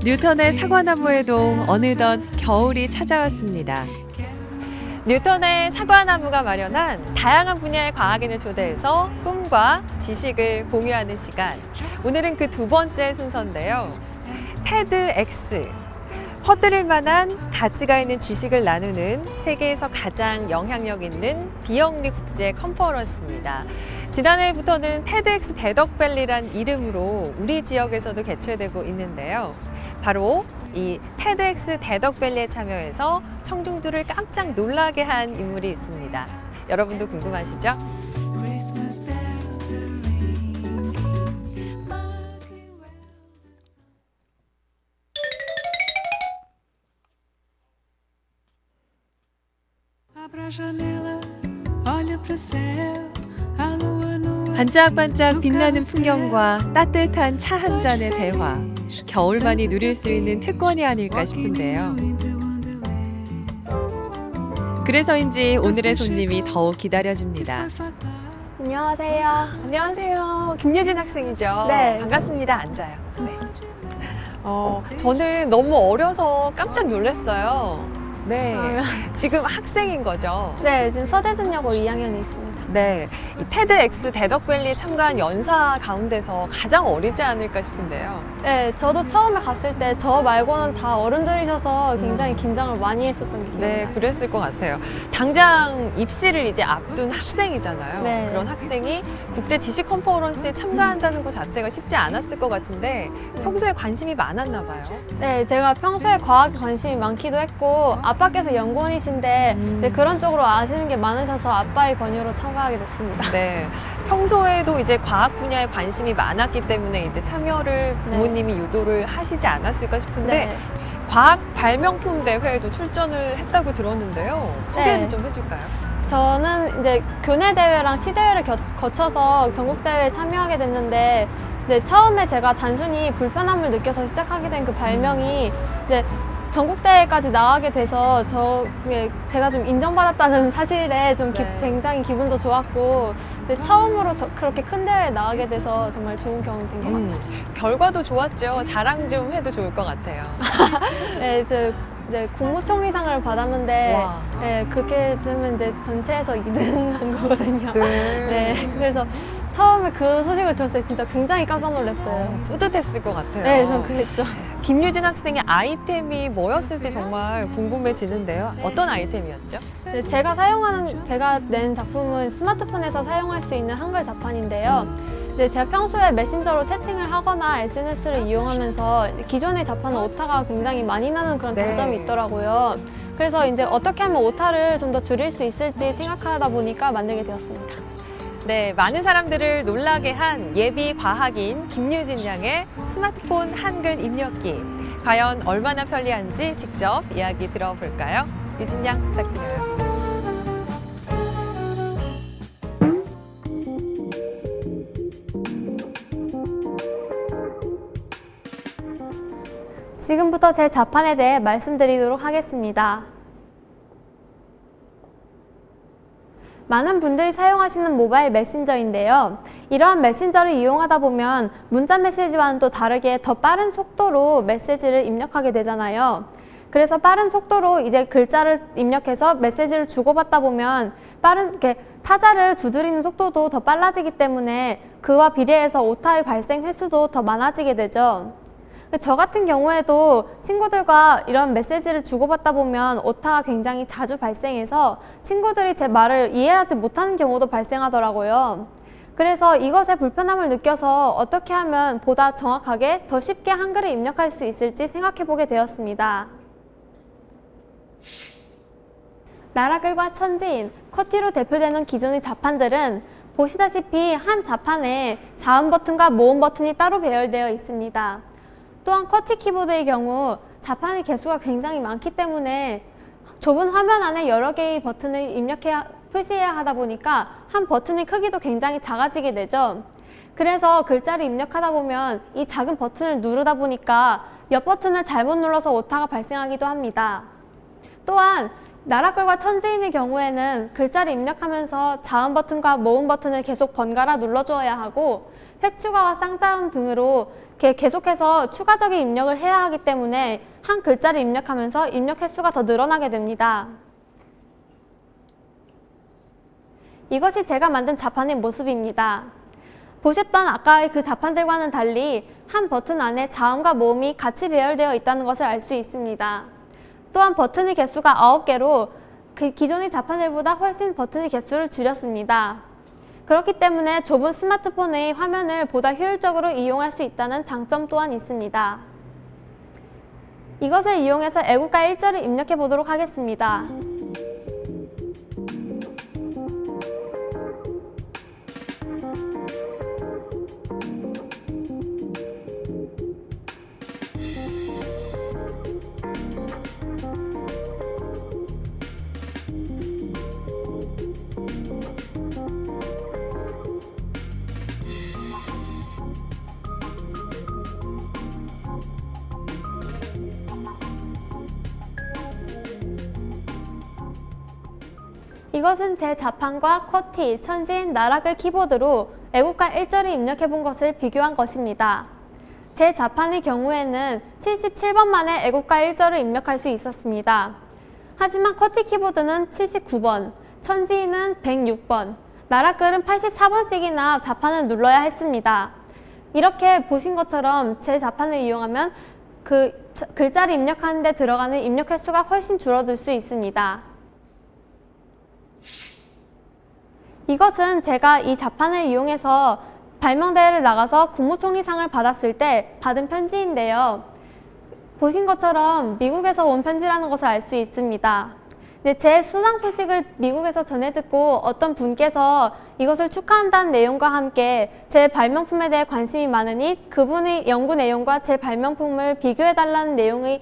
뉴턴의 사과나무에도 어느덧 겨울이 찾아왔습니다. 뉴턴의 사과나무가 마련한 다양한 분야의 과학인을 초대해서 꿈과 지식을 공유하는 시간. 오늘은 그 두 번째 순서인데요. TEDx. 퍼뜨릴 만한 가치가 있는 지식을 나누는 세계에서 가장 영향력 있는 비영리 국제 컨퍼런스입니다. 지난해부터는 TEDx 대덕밸리란 이름으로 우리 지역에서도 개최되고 있는데요. 바로 이 TEDx 대덕밸리에 참여해서 청중들을 깜짝 놀라게 한 인물이 있습니다. 여러분도 궁금하시죠? 반짝반짝 빛나는 풍경과 따뜻한 차 한 잔의 대화. 겨울만이 누릴 수 있는 특권이 아닐까 싶은데요. 그래서인지 오늘의 손님이 더욱 기다려집니다. 안녕하세요. 안녕하세요. 김유진 학생이죠? 네. 반갑습니다. 앉아요. 네. 저는 너무 어려서 깜짝 놀랐어요. 네. 지금 학생인 거죠? 네, 지금 서대순여고 2학년에 있습니다. 네. 이 TEDx 대덕밸리에 참가한 연사 가운데서 가장 어리지 않을까 싶은데요. 네, 저도 처음에 갔을 때 저 말고는 다 어른들이셔서 굉장히 긴장을 많이 했었던 게 기억나요. 네, 그랬을 것 같아요. 당장 입시를 이제 앞둔 학생이잖아요. 네. 그런 학생이 국제 지식 컨퍼런스에 참가한다는 것 자체가 쉽지 않았을 것 같은데 평소에 관심이 많았나 봐요. 네, 제가 평소에 과학에 관심이 많기도 했고 아빠께서 연구원이신데 네, 그런 쪽으로 아시는 게 많으셔서 아빠의 권유로 참가하게 됐습니다. 네, 평소에도 이제 과학 분야에 관심이 많았기 때문에 이제 참여를 부모님이 유도를 하시지 않았을까 싶은데 네. 과학 발명품 대회에도 출전을 했다고 들었는데요. 소개를 네. 좀 해줄까요? 저는 이제 교내 대회랑 시대회를 거쳐서 전국 대회에 참여하게 됐는데 네, 처음에 제가 단순히 불편함을 느껴서 시작하게 된 그 발명이 이제 전국 대회까지 나가게 돼서 제가 좀 인정받았다는 사실에 좀 네. 굉장히 기분도 좋았고 근데 처음으로 그렇게 큰 대회에 나가게 돼서 정말 좋은 경험이 된 것 같아요. 결과도 좋았죠. 자랑 좀 해도 좋을 것 같아요. 네, 이제 국무총리상을 받았는데 와. 네, 그렇게 되면 이제 전체에서 2등한 거거든요. 네. 네, 그래서 처음에 그 소식을 들었을 때 진짜 굉장히 깜짝 놀랐어요. 뿌듯했을 것 같아요. 네, 전 그랬죠. 김유진 학생의 아이템이 뭐였을지 정말 궁금해지는데요. 어떤 아이템이었죠? 네, 제가 낸 작품은 스마트폰에서 사용할 수 있는 한글 자판인데요. 네, 제가 평소에 메신저로 채팅을 하거나 SNS를 이용하면서 기존의 자판은 오타가 굉장히 많이 나는 그런 네. 단점이 있더라고요. 그래서 이제 어떻게 하면 오타를 좀 더 줄일 수 있을지 생각하다 보니까 만들게 되었습니다. 네, 많은 사람들을 놀라게 한 예비 과학인 김유진 양의 스마트폰 한글 입력기. 과연 얼마나 편리한지 직접 이야기 들어볼까요? 유진 양 부탁드려요. 지금부터 제 자판에 대해 말씀드리도록 하겠습니다. 많은 분들이 사용하시는 모바일 메신저인데요. 이러한 메신저를 이용하다 보면 문자 메시지와는 또 다르게 더 빠른 속도로 메시지를 입력하게 되잖아요. 그래서 빠른 속도로 이제 글자를 입력해서 메시지를 주고받다 보면 타자를 두드리는 속도도 더 빨라지기 때문에 그와 비례해서 오타의 발생 횟수도 더 많아지게 되죠. 저 같은 경우에도 친구들과 이런 메시지를 주고받다 보면 오타가 굉장히 자주 발생해서 친구들이 제 말을 이해하지 못하는 경우도 발생하더라고요. 그래서 이것에 불편함을 느껴서 어떻게 하면 보다 정확하게 더 쉽게 한글을 입력할 수 있을지 생각해보게 되었습니다. 나라글과 천지인, 커티로 대표되는 기존의 자판들은 보시다시피 한 자판에 자음 버튼과 모음 버튼이 따로 배열되어 있습니다. 또한 커티 키보드의 경우 자판의 개수가 굉장히 많기 때문에 좁은 화면 안에 여러 개의 버튼을 표시해야 하다 보니까 한 버튼의 크기도 굉장히 작아지게 되죠. 그래서 글자를 입력하다 보면 이 작은 버튼을 누르다 보니까 옆 버튼을 잘못 눌러서 오타가 발생하기도 합니다. 또한 나라글과 천지인의 경우에는 글자를 입력하면서 자음 버튼과 모음 버튼을 계속 번갈아 눌러주어야 하고 획추가와 쌍자음 등으로 계속해서 추가적인 입력을 해야 하기 때문에 한 글자를 입력하면서 입력 횟수가 더 늘어나게 됩니다. 이것이 제가 만든 자판의 모습입니다. 보셨던 아까의 그 자판들과는 달리 한 버튼 안에 자음과 모음이 같이 배열되어 있다는 것을 알 수 있습니다. 또한 버튼의 개수가 9개로 그 기존의 자판들보다 훨씬 버튼의 개수를 줄였습니다. 그렇기 때문에 좁은 스마트폰의 화면을 보다 효율적으로 이용할 수 있다는 장점 또한 있습니다. 이것을 이용해서 애국가 1절을 입력해 보도록 하겠습니다. 이것은 제 자판과 쿼티, 천진, 나락을 키보드로 애국가 1절을 입력해 본 것을 비교한 것입니다. 제 자판의 경우에는 77번 만에 애국가 1절을 입력할 수 있었습니다. 하지만 쿼티 키보드는 79번, 천지는 106번, 나락글은 84번씩이나 자판을 눌러야 했습니다. 이렇게 보신 것처럼 제 자판을 이용하면 그 글자를 입력하는 데 들어가는 입력 횟수가 훨씬 줄어들 수 있습니다. 이것은 제가 이 자판을 이용해서 발명대회를 나가서 국무총리상을 받았을 때 받은 편지인데요. 보신 것처럼 미국에서 온 편지라는 것을 알 수 있습니다. 제 수상 소식을 미국에서 전해 듣고 어떤 분께서 이것을 축하한다는 내용과 함께 제 발명품에 대해 관심이 많으니 그분의 연구 내용과 제 발명품을 비교해 달라는 내용의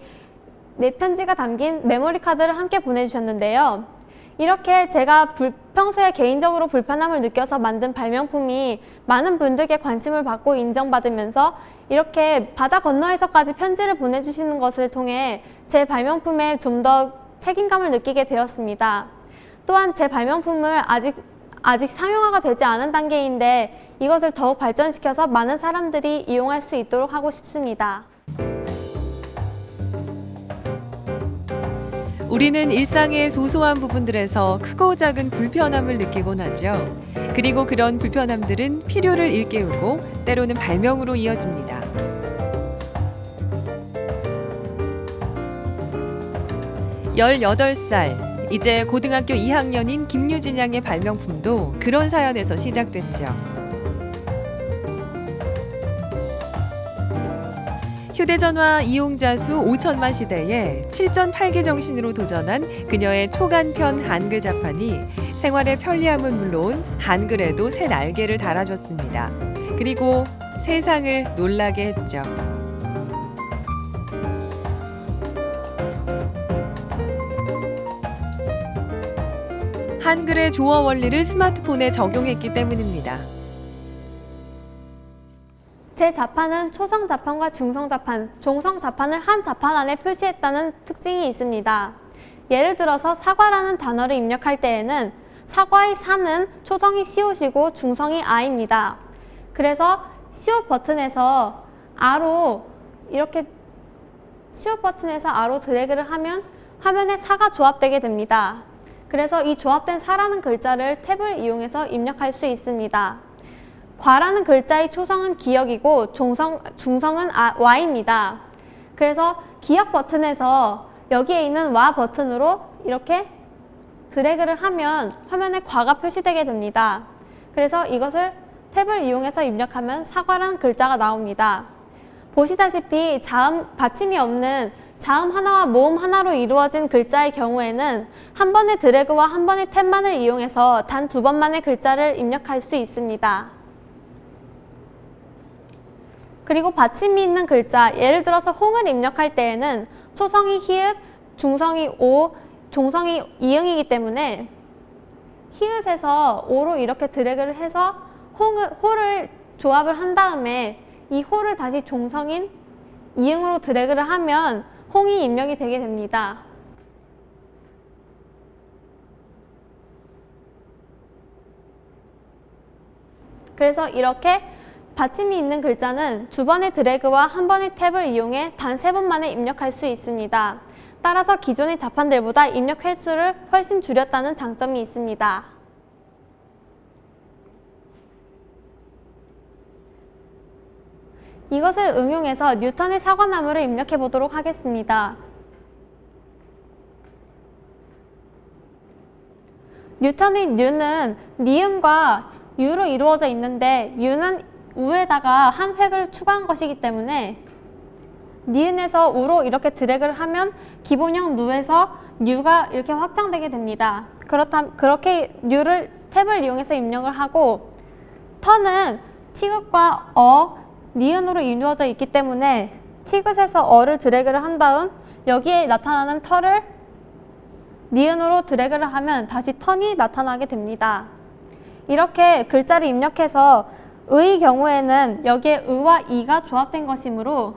편지가 담긴 메모리 카드를 함께 보내주셨는데요. 이렇게 제가 평소에 개인적으로 불편함을 느껴서 만든 발명품이 많은 분들께 관심을 받고 인정받으면서 이렇게 바다 건너에서까지 편지를 보내주시는 것을 통해 제 발명품에 좀 더 책임감을 느끼게 되었습니다. 또한 제 발명품을 아직 상용화가 되지 않은 단계인데 이것을 더욱 발전시켜서 많은 사람들이 이용할 수 있도록 하고 싶습니다. 우리는 일상의 소소한 부분들에서 크고 작은 불편함을 느끼곤 하죠. 그리고 그런 불편함들은 필요를 일깨우고 때로는 발명으로 이어집니다. 18살, 이제 고등학교 2학년인 김유진 양의 발명품도 그런 사연에서 시작됐죠. 휴대전화 이용자 수 5천만 시대에 7.8개 정신으로 도전한 그녀의 초간편 한글 자판이 생활의 편리함은 물론 한글에도 새 날개를 달아줬습니다. 그리고 세상을 놀라게 했죠. 한글의 조어 원리를 스마트폰에 적용했기 때문입니다. 제 자판은 초성 자판과 중성 자판, 종성 자판을 한 자판 안에 표시했다는 특징이 있습니다. 예를 들어서 사과라는 단어를 입력할 때에는 사과의 사는 초성이 시옷이고 중성이 아입니다. 그래서 시옷 버튼에서 R로 드래그를 하면 화면에 사가 조합되게 됩니다. 그래서 이 조합된 사라는 글자를 탭을 이용해서 입력할 수 있습니다. 과라는 글자의 초성은 기역이고 중성은 Y입니다. 그래서 기역 버튼에서 여기에 있는 와 버튼으로 이렇게 드래그를 하면 화면에 과가 표시되게 됩니다. 그래서 이것을 탭을 이용해서 입력하면 사과라는 글자가 나옵니다. 보시다시피 받침이 없는 자음 하나와 모음 하나로 이루어진 글자의 경우에는 한 번의 드래그와 한 번의 탭만을 이용해서 단 2번만의 글자를 입력할 수 있습니다. 그리고 받침이 있는 글자, 예를 들어서 홍을 입력할 때에는 초성이 히읗, 중성이 오, 종성이 이응이기 때문에 히읗에서 오로 이렇게 드래그를 해서 호를 조합을 한 다음에 이 호를 다시 종성인 이응으로 드래그를 하면 홍이 입력이 되게 됩니다. 그래서 이렇게 받침이 있는 글자는 2번의 드래그와 1번의 탭을 이용해 단 3번 만에 입력할 수 있습니다. 따라서 기존의 자판들보다 입력 횟수를 훨씬 줄였다는 장점이 있습니다. 이것을 응용해서 뉴턴의 사과나무를 입력해 보도록 하겠습니다. 뉴턴의 뉴는 니은과 유로 이루어져 있는데 유는 우에다가 한 획을 추가한 것이기 때문에 니은에서 우로 이렇게 드래그를 하면 기본형 누에서 뉴가 이렇게 확장되게 됩니다. 그렇게 뉴를 탭을 이용해서 입력을 하고 턴은 티귿과 니은으로 이루어져 있기 때문에 티귿에서 어를 드래그를 한 다음 여기에 나타나는 털을 니은으로 드래그를 하면 다시 턴이 나타나게 됩니다. 이렇게 글자를 입력해서 의의 경우에는 여기에 의와 이가 조합된 것이므로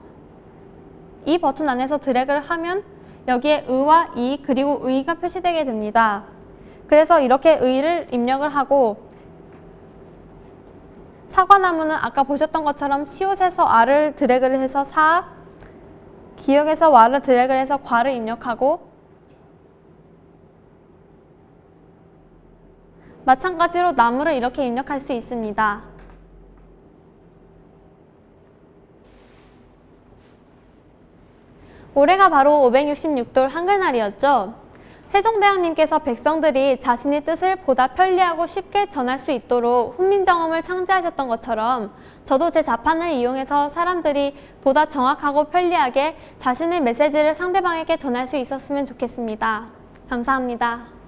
이 버튼 안에서 드래그를 하면 여기에 의와 이 그리고 의가 표시되게 됩니다. 그래서 이렇게 의를 입력을 하고 사과나무는 아까 보셨던 것처럼 시옷에서 아를 드래그를 해서 사, 기역에서 와를 드래그를 해서 과를 입력하고 마찬가지로 나무를 이렇게 입력할 수 있습니다. 올해가 바로 566돌 한글날이었죠. 세종대왕님께서 백성들이 자신의 뜻을 보다 편리하고 쉽게 전할 수 있도록 훈민정음을 창제하셨던 것처럼 저도 제 자판을 이용해서 사람들이 보다 정확하고 편리하게 자신의 메시지를 상대방에게 전할 수 있었으면 좋겠습니다. 감사합니다.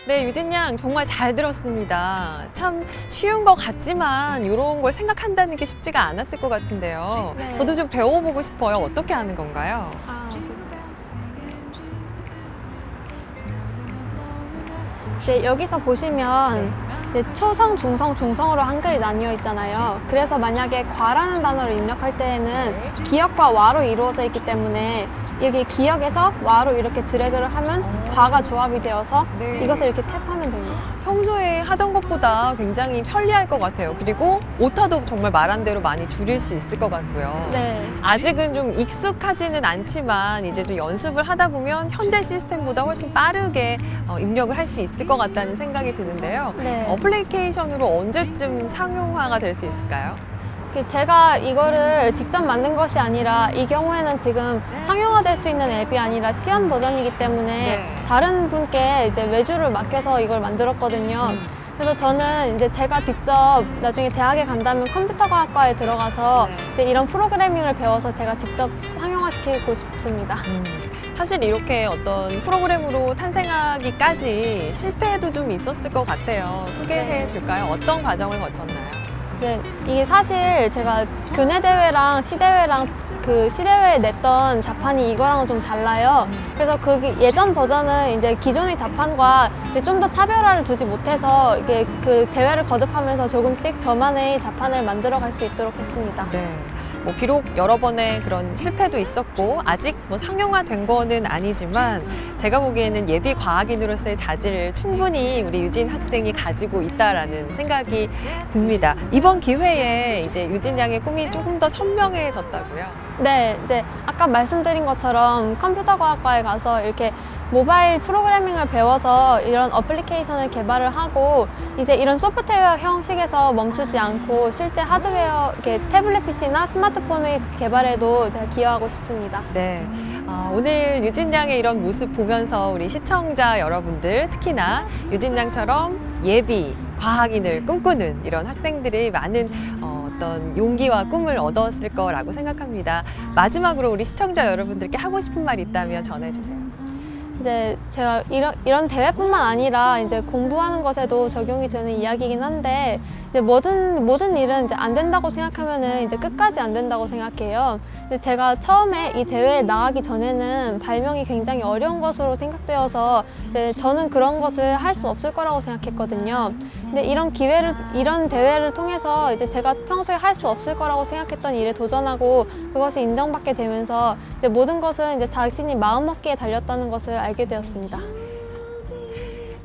네, 유진 양 정말 잘 들었습니다. 참 쉬운 것 같지만 이런 걸 생각한다는 게 쉽지가 않았을 것 같은데요. 네. 저도 좀 배워보고 싶어요. 어떻게 하는 건가요? 네, 여기서 보시면 초성, 중성, 종성으로 한글이 나뉘어 있잖아요. 그래서 만약에 과라는 단어를 입력할 때에는 기역과 와로 이루어져 있기 때문에 여기 기역에서 와로 이렇게 드래그를 하면 과가 조합이 되어서 네. 이것을 이렇게 탭하면 됩니다. 평소에 하던 것보다 굉장히 편리할 것 같아요. 그리고 오타도 정말 말한 대로 많이 줄일 수 있을 것 같고요. 네. 아직은 좀 익숙하지는 않지만 이제 좀 연습을 하다 보면 현재 시스템보다 훨씬 빠르게 입력을 할 수 있을 것 같다는 생각이 드는데요. 네. 어플리케이션으로 언제쯤 상용화가 될 수 있을까요? 제가 이거를 직접 만든 것이 아니라 이 경우에는 지금 상용화될 수 있는 앱이 아니라 시연 버전이기 때문에 네. 다른 분께 이제 외주를 맡겨서 이걸 만들었거든요. 그래서 저는 이제 제가 직접 나중에 대학에 간다면 컴퓨터과학과에 들어가서 네. 이제 이런 프로그래밍을 배워서 제가 직접 상용화시키고 싶습니다. 사실 이렇게 어떤 프로그램으로 탄생하기까지 실패도 좀 있었을 것 같아요. 소개해 줄까요? 어떤 과정을 거쳤나요? 네, 이게 사실 제가 교내대회랑 시대회랑 그 시대회에 냈던 자판이 이거랑은 좀 달라요. 그래서 그 예전 버전은 이제 기존의 자판과 좀 더 차별화를 두지 못해서 이게 그 대회를 거듭하면서 조금씩 저만의 자판을 만들어 갈 수 있도록 했습니다. 네. 뭐 비록 여러 번의 그런 실패도 있었고 아직 뭐 상용화된 거는 아니지만 제가 보기에는 예비 과학인으로서의 자질을 충분히 우리 유진 학생이 가지고 있다라는 생각이 듭니다. 이번 기회에 이제 유진 양의 꿈이 조금 더 선명해졌다고요? 네, 이제 아까 말씀드린 것처럼 컴퓨터과학과에 가서 이렇게 모바일 프로그래밍을 배워서 이런 어플리케이션을 개발을 하고 이제 이런 소프트웨어 형식에서 멈추지 않고 실제 하드웨어, 이렇게 태블릿 PC나 스마트폰의 개발에도 제가 기여하고 싶습니다. 네. 오늘 유진 양의 이런 모습 보면서 우리 시청자 여러분들 특히나 유진 양처럼 예비 과학인을 꿈꾸는 이런 학생들이 많은 어떤 용기와 꿈을 얻었을 거라고 생각합니다. 마지막으로 우리 시청자 여러분들께 하고 싶은 말 있다면 전해주세요. 이제 제가 이런 대회뿐만 아니라 이제 공부하는 것에도 적용이 되는 이야기이긴 한데 이제 모든 일은 이제 안 된다고 생각하면은 이제 끝까지 안 된다고 생각해요. 근데 제가 처음에 이 대회에 나가기 전에는 발명이 굉장히 어려운 것으로 생각되어서 이제 저는 그런 것을 할 수 없을 거라고 생각했거든요. 근데 이런 대회를 통해서 이제 제가 평소에 할 수 없을 거라고 생각했던 일에 도전하고 그것을 인정받게 되면서 이제 모든 것은 이제 자신이 마음먹기에 달렸다는 것을 알게 되었습니다.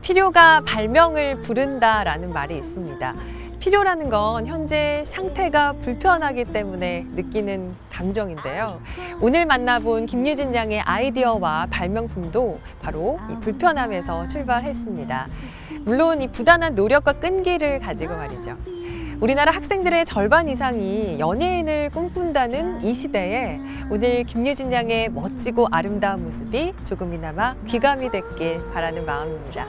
필요가 발명을 부른다라는 말이 있습니다. 필요라는 건 현재 상태가 불편하기 때문에 느끼는 감정인데요. 오늘 만나본 김유진 양의 아이디어와 발명품도 바로 이 불편함에서 출발했습니다. 물론 이 부단한 노력과 끈기를 가지고 말이죠. 우리나라 학생들의 절반 이상이 연예인을 꿈꾼다는 이 시대에 오늘 김유진 양의 멋지고 아름다운 모습이 조금이나마 귀감이 됐길 바라는 마음입니다.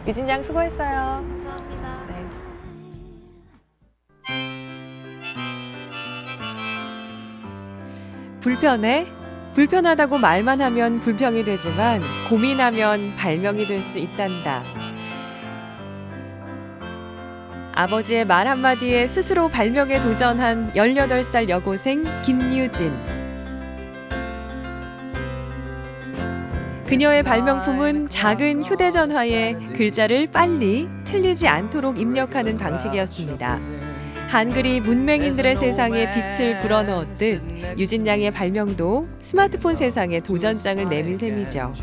유진 양 수고했어요. 네. 불편해? 불편하다고 말만 하면 불평이 되지만 고민하면 발명이 될 수 있단다. 아버지의 말 한마디에 스스로 발명에 도전한 18살 여고생 김유진. 그녀의 발명품은 작은 휴대전화에 글자를 빨리 틀리지 않도록 입력하는 방식이었습니다. 한글이 문맹인들의 세상에 빛을 불어넣었듯 유진 양의 발명도 스마트폰 세상에 도전장을 내민 셈이죠.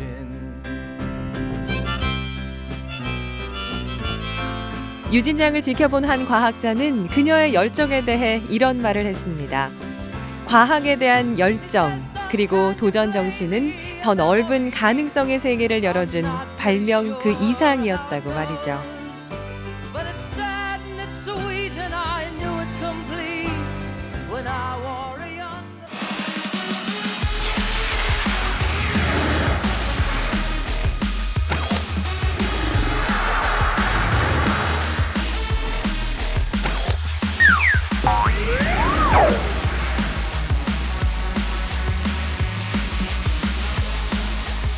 유진 양을 지켜본 한 과학자는 그녀의 열정에 대해 이런 말을 했습니다. 과학에 대한 열정, 그리고 도전 정신은 더 넓은 가능성의 세계를 열어준 발명 그 이상이었다고 말이죠.